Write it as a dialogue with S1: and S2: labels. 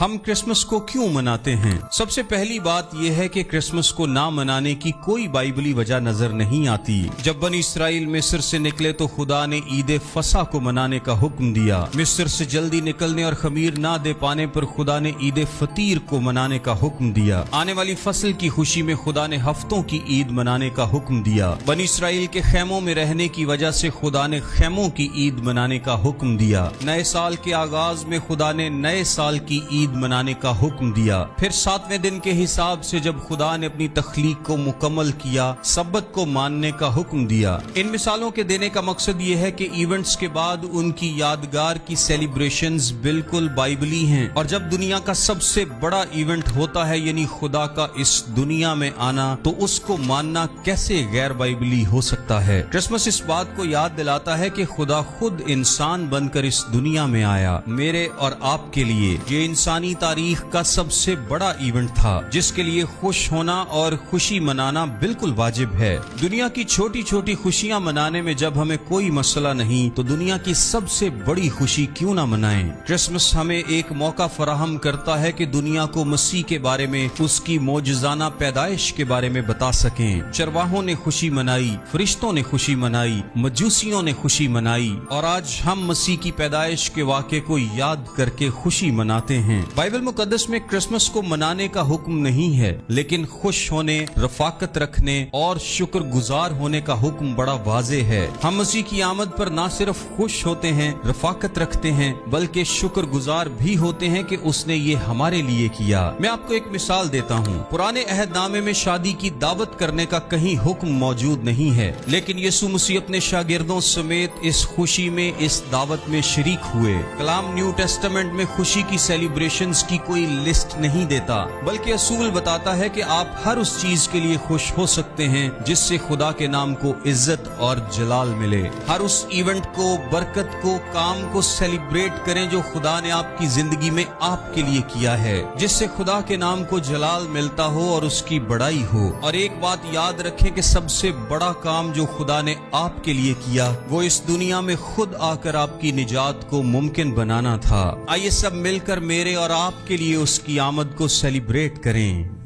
S1: ہم کرسمس کو کیوں مناتے ہیں؟ سب سے پہلی بات یہ ہے کہ کرسمس کو نہ منانے کی کوئی بائبلی وجہ نظر نہیں آتی۔ جب بنی اسرائیل مصر سے نکلے تو خدا نے عید فصح کو منانے کا حکم دیا۔ مصر سے جلدی نکلنے اور خمیر نہ دے پانے پر خدا نے عید فطیر کو منانے کا حکم دیا۔ آنے والی فصل کی خوشی میں خدا نے ہفتوں کی عید منانے کا حکم دیا۔ بنی اسرائیل کے خیموں میں رہنے کی وجہ سے خدا نے خیموں کی عید منانے کا حکم دیا۔ نئے سال کے آغاز میں خدا نے نئے سال کی عید منانے کا حکم دیا۔ پھر 7ویں دن کے حساب سے جب خدا نے اپنی تخلیق کو مکمل کیا، سبت کو ماننے کا حکم دیا۔ ان مثالوں کے دینے کا مقصد یہ ہے کہ ایونٹس کے بعد ان کی یادگار کی سیلیبریشنز بالکل بائبلی ہیں، اور جب دنیا کا سب سے بڑا ایونٹ ہوتا ہے یعنی خدا کا اس دنیا میں آنا، تو اس کو ماننا کیسے غیر بائبلی ہو سکتا ہے؟ کرسمس اس بات کو یاد دلاتا ہے کہ خدا خود انسان بن کر اس دنیا میں آیا، میرے اور آپ کے لیے۔ یہ انسانی تاریخ کا سب سے بڑا ایونٹ تھا جس کے لیے خوش ہونا اور خوشی منانا بالکل واجب ہے۔ دنیا کی چھوٹی چھوٹی خوشیاں منانے میں جب ہمیں کوئی مسئلہ نہیں تو دنیا کی سب سے بڑی خوشی کیوں نہ منائیں؟ کرسمس ہمیں ایک موقع فراہم کرتا ہے کہ دنیا کو مسیح کے بارے میں، اس کی معجزانہ پیدائش کے بارے میں بتا سکیں۔ چرواہوں نے خوشی منائی، فرشتوں نے خوشی منائی، مجوسیوں نے خوشی منائی، اور آج ہم مسیح کی پیدائش کے واقعے کو یاد کر کے خوشی مناتے ہیں۔ بائبل مقدس میں کرسمس کو منانے کا حکم نہیں ہے، لیکن خوش ہونے، رفاقت رکھنے اور شکر گزار ہونے کا حکم بڑا واضح ہے۔ ہم مسیح کی آمد پر نہ صرف خوش ہوتے ہیں، رفاقت رکھتے ہیں، بلکہ شکر گزار بھی ہوتے ہیں کہ اس نے یہ ہمارے لیے کیا۔ میں آپ کو ایک مثال دیتا ہوں۔ پرانے عہد نامے میں شادی کی دعوت کرنے کا کہیں حکم موجود نہیں ہے، لیکن یسوع مسیح اپنے شاگردوں سمیت اس خوشی میں، اس دعوت میں شریک ہوئے۔ کلام نیو ٹیسٹمنٹ میں خوشی کی سیلیبریشن کی کوئی لسٹ نہیں دیتا، بلکہ اصول بتاتا ہے کہ آپ ہر اس چیز کے لیے خوش ہو سکتے ہیں جس سے خدا کے نام کو عزت اور جلال ملے۔ ہر اس ایونٹ کو، برکت کو، کام کو سیلیبریٹ کریں جو خدا نے آپ کی زندگی میں آپ کے لیے کیا ہے، جس سے خدا کے نام کو جلال ملتا ہو اور اس کی بڑائی ہو۔ اور ایک بات یاد رکھیں کہ سب سے بڑا کام جو خدا نے آپ کے لیے کیا وہ اس دنیا میں خود آ کر آپ کی نجات کو ممکن بنانا تھا۔ آئیے سب مل کر میرے اور آپ کے لیے اس کی آمد کو سیلیبریٹ کریں۔